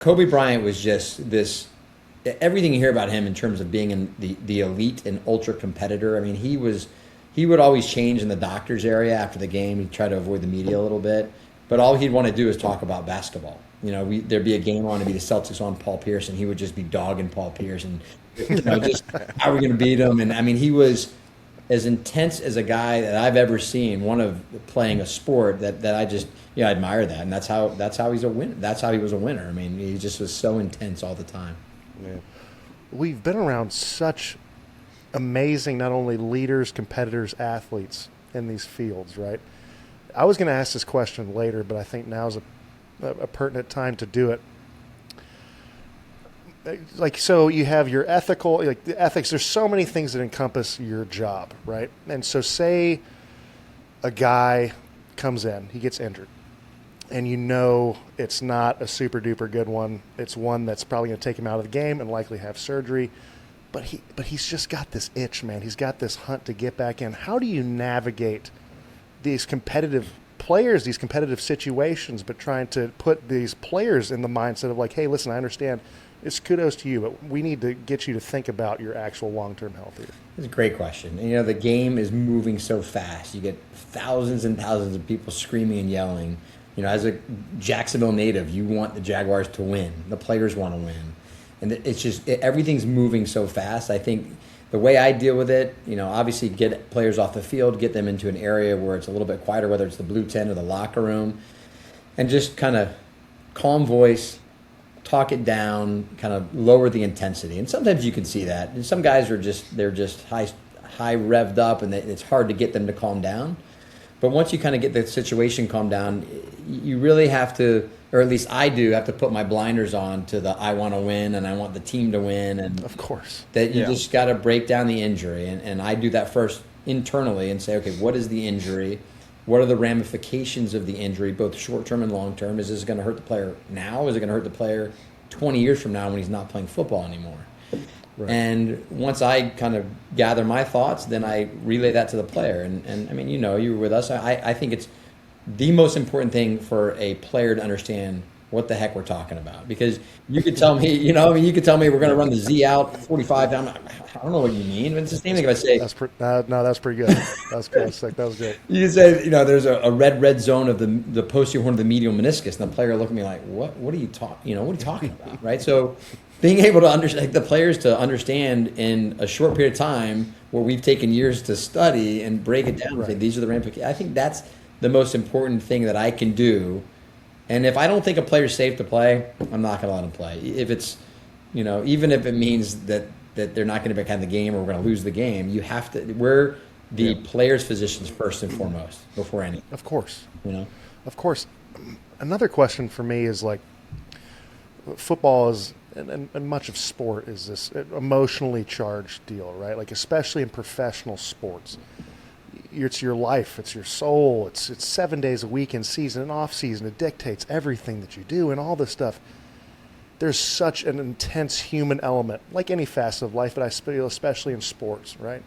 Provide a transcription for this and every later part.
Kobe Bryant was just this everything you hear about him in terms of being in the elite and ultra competitor. I mean, he would always change in the doctor's area after the game. He'd try to avoid the media a little bit, but all he'd want to do is talk about basketball. There'd be a game on, it'd be the Celtics on Paul Pierce, and he would just be dogging Paul Pierce and just how are we going to beat him? And I mean, he was as intense as a guy that I've ever seen. One of playing a sport that I just I admire that, and that's how he's a winner. That's how he was a winner. I mean, he just was so intense all the time. Yeah. We've been around such amazing, not only leaders, competitors, athletes in these fields, right? I was going to ask this question later, but I think now's a pertinent time to do it. Like, so you have your ethical, like the ethics, there's so many things that encompass your job, right? And so say a guy comes in, he gets injured, and it's not a super duper good one. It's one that's probably going to take him out of the game and likely have surgery. But he's just got this itch, man. He's got this hunt to get back in. How do you navigate these competitive players, these competitive situations, but trying to put these players in the mindset of like, hey, listen, I understand. It's kudos to you, but we need to get you to think about your actual long-term health here. It's a great question. And, the game is moving so fast. You get thousands and thousands of people screaming and yelling. As a Jacksonville native, you want the Jaguars to win. The players want to win. And it's just everything's moving so fast. I think the way I deal with it, obviously get players off the field, get them into an area where it's a little bit quieter, whether it's the blue tent or the locker room, and just kind of calm voice, talk it down, kind of lower the intensity. And sometimes you can see that. And some guys they're just high revved up, and it's hard to get them to calm down. But once you kind of get the situation calmed down, you really have to, or at least I do, have to put my blinders on to the I want to win and I want the team to win. And of course, that you just got to break down the injury. And I do that first internally and say, okay, what is the injury? What are the ramifications of the injury, both short-term and long-term? Is this going to hurt the player now? Is it going to hurt the player 20 years from now when he's not playing football anymore? Right. And once I kind of gather my thoughts, then I relay that to the player. And I mean, you were with us. I think it's the most important thing for a player to understand what the heck we're talking about. Because you could tell me, you could tell me we're going to run the Z out 45. I don't know what you mean. It's the same thing if I say. That's pretty good. That's good. That was good. You say, there's a red zone of the posterior horn of the medial meniscus, and the player look at me like, what are you talking? What are you talking about, right? So, being able to understand the players to understand in a short period of time where we've taken years to study and break it down and say these are the ramifications. I think that's the most important thing that I can do. And if I don't think a player's safe to play, I'm not going to let him play. If it's, even if it means that they're not going to be back in the game or we're going to lose the game, you have to. We're the players' physicians first and foremost before anything. Of course. Of course. Another question for me is like, football is. And much of sport is this emotionally charged deal, right? Like especially in professional sports, it's your life, it's your soul, it's 7 days a week in season and off season. It dictates everything that you do and all this stuff. There's such an intense human element, like any facet of life, but I feel especially in sports, right?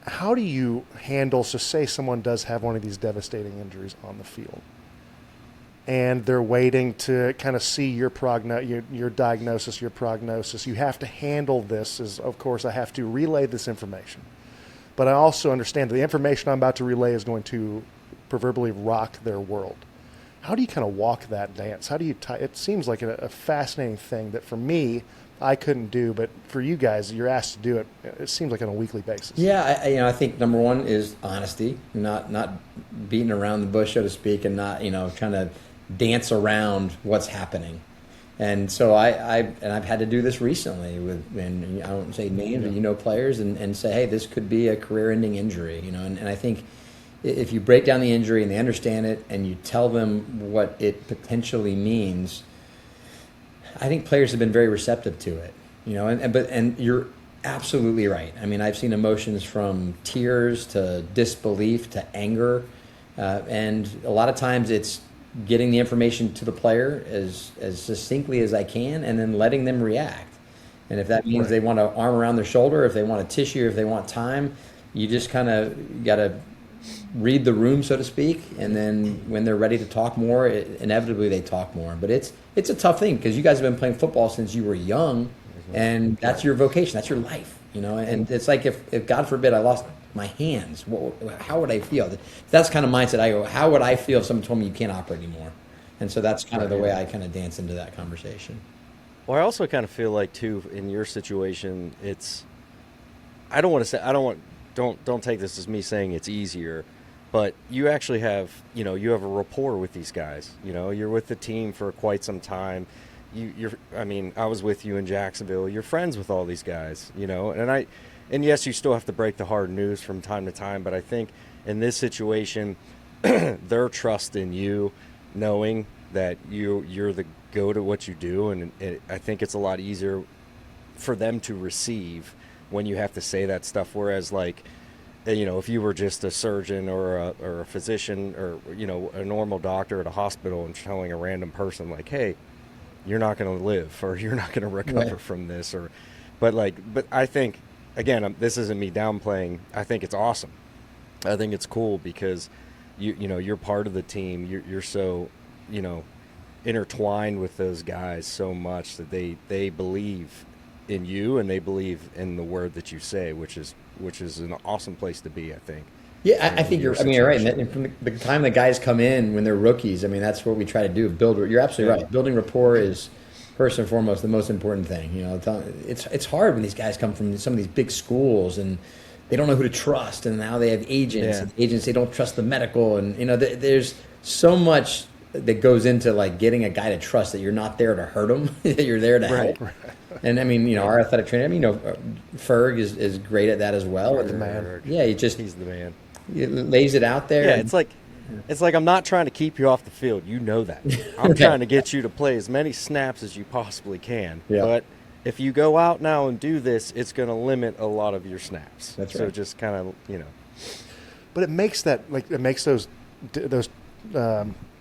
How do you handle? So say someone does have one of these devastating injuries on the field, and they're waiting to kind of see your diagnosis, your prognosis. You have to handle this as, of course, I have to relay this information. But I also understand that the information I'm about to relay is going to proverbially rock their world. How do you kind of walk that dance? How do you it seems like a fascinating thing that for me, I couldn't do, but for you guys, you're asked to do it. It seems like on a weekly basis. Yeah, I think number one is honesty, not beating around the bush, so to speak, and not trying to dance around what's happening. And so I've had to do this recently and I won't say names, but players and say, hey, this could be a career-ending injury, and I think if you break down the injury and they understand it and you tell them what it potentially means, I think players have been very receptive to it, and you're absolutely right. I mean, I've seen emotions from tears to disbelief to anger, and a lot of times it's getting the information to the player as succinctly as I can and then letting them react. And if that means they want an arm around their shoulder, if they want a tissue, if they want time, you just kind of got to read the room, so to speak, and then when they're ready to talk more, inevitably they talk more. But it's a tough thing because you guys have been playing football since you were young, and that's your vocation, that's your life, And it's like if God forbid I lost my hands, how would I feel? That's kind of mindset I go. How would I feel if someone told me you can't operate anymore? And so that's kind of the way I kind of dance into that conversation. Well, I also kind of feel like too in your situation, don't take this as me saying it's easier, but you actually have, you have a rapport with these guys. You're with the team for quite some time. I was with you in Jacksonville. You're friends with all these guys, and yes, you still have to break the hard news from time to time, but I think in this situation, their trust in you, knowing that you're the go to what you do, and I think it's a lot easier for them to receive when you have to say that stuff. Whereas, if you were just a surgeon or a physician or a normal doctor at a hospital and telling a random person like, "Hey, you're not going to live, or you're not going to recover from this," but I think again, this isn't me downplaying. I think it's awesome. I think it's cool because you're part of the team. You're so intertwined with those guys so much that they believe in you and they believe in the word that you say, which is an awesome place to be, I think. Yeah, I think you're right. And from the time the guys come in when they're rookies, that's what we try to do. You're absolutely right. Building rapport is first and foremost the most important thing. It's hard when these guys come from some of these big schools and they don't know who to trust, and now they have agents. And agents, they don't trust the medical, and there's so much that goes into getting a guy to trust that you're not there to hurt him, that you're there to help. Right. And our athletic trainer, Ferg is great at that as well. The man. Yeah, he's the man. He lays it out there. Yeah, it's like I'm not trying to keep you off the field. You know that. I'm trying to get you to play as many snaps as you possibly can. Yeah. But if you go out now and do this, it's going to limit a lot of your snaps. That's right. So just kind of, But it makes those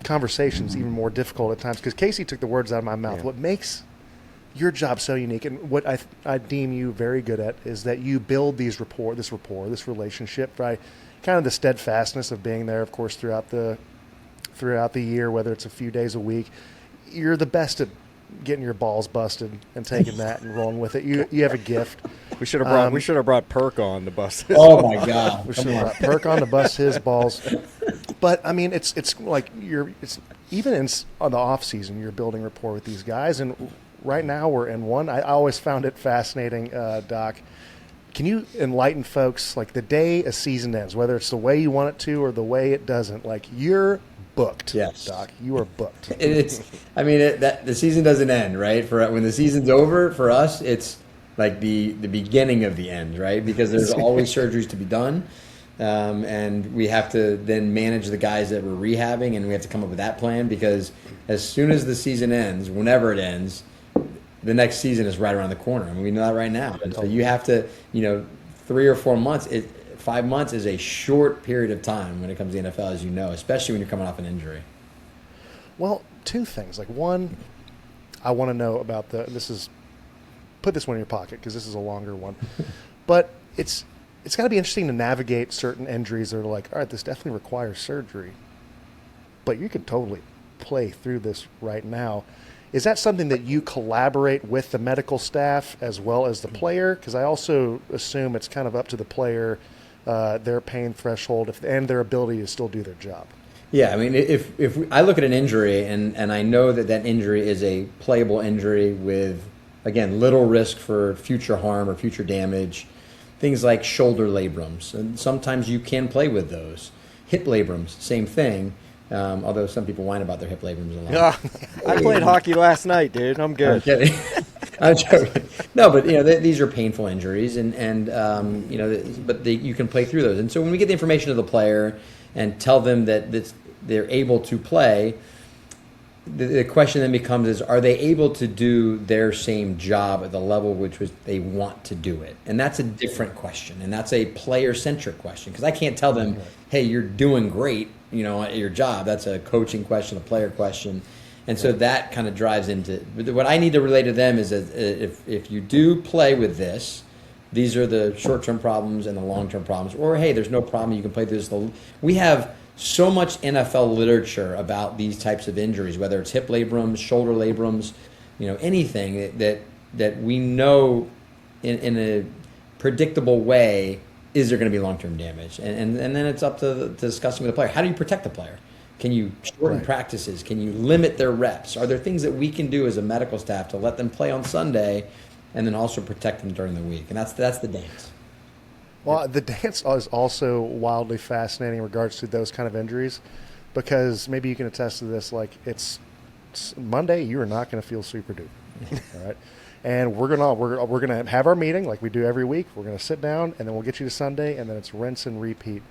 conversations even more difficult at times, because Casey took the words out of my mouth. Yeah. What makes your job so unique, and what I deem you very good at, is that you build this relationship by kind of the steadfastness of being there, of course, throughout the year, whether it's a few days a week. You're the best at getting your balls busted and taking that and rolling with it. You have a gift. We should have brought Perk on to bust his balls. My God. We should have brought Perk on to bust his balls. But it's like even on the off season, you're building rapport with these guys, and right now we're in one. I always found it fascinating, Doc. Can you enlighten folks, the day a season ends, whether it's the way you want it to or the way it doesn't, you're booked. Yes, Doc, you are booked. The season doesn't end, right? For when the season's over, for us, it's like the beginning of the end, right? Because there's always surgeries to be done. And we have to then manage the guys that we're rehabbing, and we have to come up with that plan, because as soon as the season ends, whenever it ends, the next season is right around the corner. We know that right now. And so you have to, 3 or 4 months, 5 months is a short period of time when it comes to the NFL, as you know, especially when you're coming off an injury. Well, two things. One, I want to know about put this one in your pocket because this is a longer one. But it's got to be interesting to navigate certain injuries that are all right, this definitely requires surgery, but you can totally play through this right now. Is that something that you collaborate with the medical staff as well as the player? Because I also assume it's kind of up to the player, their pain threshold and their ability to still do their job. Yeah, if I look at an injury and I know that injury is a playable injury with, again, little risk for future harm or future damage, things like shoulder labrums, and sometimes you can play with those. Hip labrums, same thing. Although some people whine about their hip labrums a lot. I played hockey last night, dude. I'm good. I'm kidding. I'm joking. No, but these are painful injuries, but you can play through those. And so when we get the information to the player and tell them that they're able to play, the question then becomes: are they able to do their same job at the level which they want to do it? And that's a different question, and that's a player-centric question, because I can't tell them, "Hey, you're doing great." At your job. That's a coaching question, a player question. And so that kind of drives into what I need to relay to them is that if you do play with this, these are the short-term problems and the long-term problems. Or, hey, there's no problem. You can play through this. We have so much NFL literature about these types of injuries, whether it's hip labrums, shoulder labrums, anything that we know in a predictable way, is there going to be long-term damage? And then it's up to discussing with the player. How do you protect the player? Can you shorten practices? Can you limit their reps? Are there things that we can do as a medical staff to let them play on Sunday and then also protect them during the week? And that's the dance. Well, the dance is also wildly fascinating in regards to those kind of injuries, because maybe you can attest to this. Like, it's Monday, you are not going to feel super duper, all right? And we're gonna have our meeting like we do every week. We're gonna sit down, and then we'll get you to Sunday, and then it's rinse and repeat.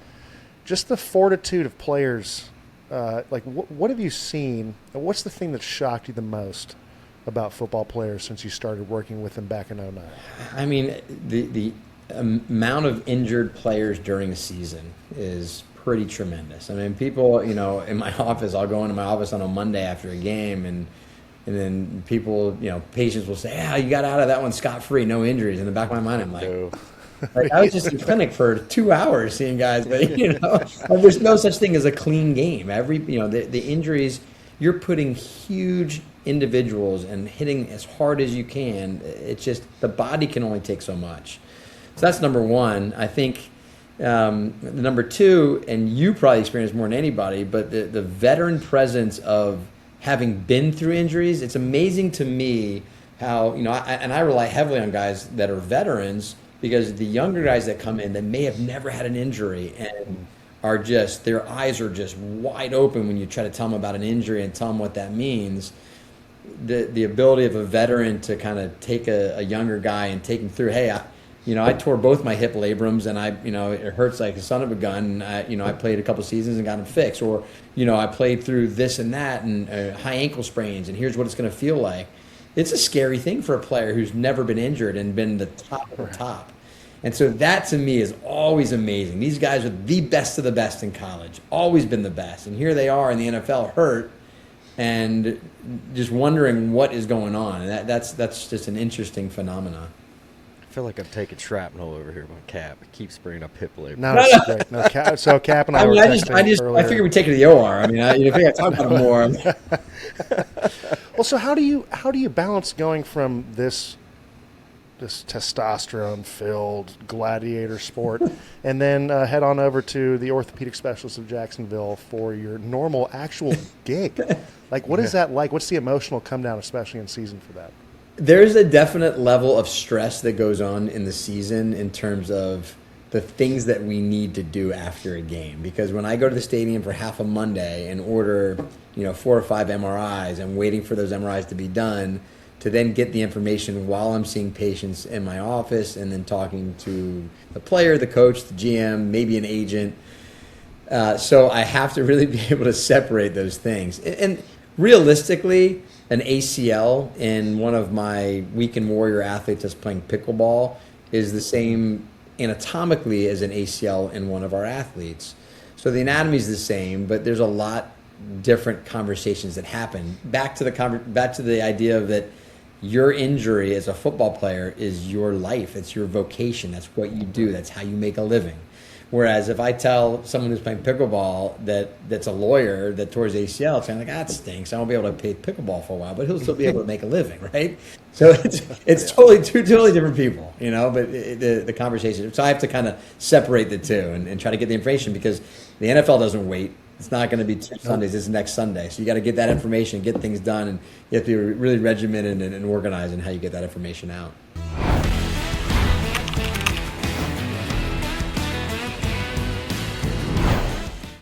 Just the fortitude of players. What have you seen? And what's the thing that shocked you the most about football players since you started working with them back in 2009? I mean, the amount of injured players during a season is pretty tremendous. I mean, people, in my office, I'll go into my office on a Monday after a game, and then people, patients will say, you got out of that one scot-free, no injuries. In the back of my mind, I'm like, No. I was just in clinic for 2 hours seeing guys, but there's no such thing as a clean game. The injuries, you're putting huge individuals and hitting as hard as you can. It's just the body can only take so much. So that's number one. I think number two, and you probably experience more than anybody, but the veteran presence of having been through injuries. It's amazing to me how, I rely heavily on guys that are veterans, because the younger guys that come in that may have never had an injury and are just, their eyes are just wide open when you try to tell them about an injury and tell them what that means. The ability of a veteran to kind of take a younger guy and take him through, hey, I tore both my hip labrums, and it hurts like a son of a gun. I played a couple seasons and got them fixed. Or, I played through this and that and high ankle sprains, and here's what it's going to feel like. It's a scary thing for a player who's never been injured and been the top of the top. And so that, to me, is always amazing. These guys are the best of the best in college, always been the best. And here they are in the NFL hurt and just wondering what is going on. And that's just an interesting phenomenon. I feel like I'm taking shrapnel over here. My Cap keeps bringing up hip labor. No, it's great. No, so Cap and I were texting earlier. I figured we'd take it to the OR. I mean, I think I talked about it more. Well, so how do you balance going from this testosterone-filled gladiator sport and then head on over to the orthopedic specialist of Jacksonville for your normal actual gig? Like, what is that like? What's the emotional come down, especially in season, for that? There's a definite level of stress that goes on in the season in terms of the things that we need to do after a game. Because when I go to the stadium for half a Monday and order, 4 or 5 MRIs, I'm waiting for those MRIs to be done to then get the information while I'm seeing patients in my office and then talking to the player, the coach, the GM, maybe an agent. So I have to really be able to separate those things. And realistically, an ACL in one of my weekend warrior athletes that's playing pickleball is the same anatomically as an ACL in one of our athletes. So the anatomy is the same, but there's a lot different conversations that happen. Back to the idea of that your injury as a football player is your life. It's your vocation. That's what you do. That's how you make a living. Whereas if I tell someone who's playing pickleball that's a lawyer that tore his ACL, it's kind of like, that stinks. I won't be able to play pickleball for a while, but he'll still be able to make a living, right? So it's totally different people, but the conversation. So I have to kind of separate the two and try to get the information, because the NFL doesn't wait. It's not going to be 2 Sundays. It's next Sunday. So you got to get that information, get things done, and you have to be really regimented and organized in how you get that information out.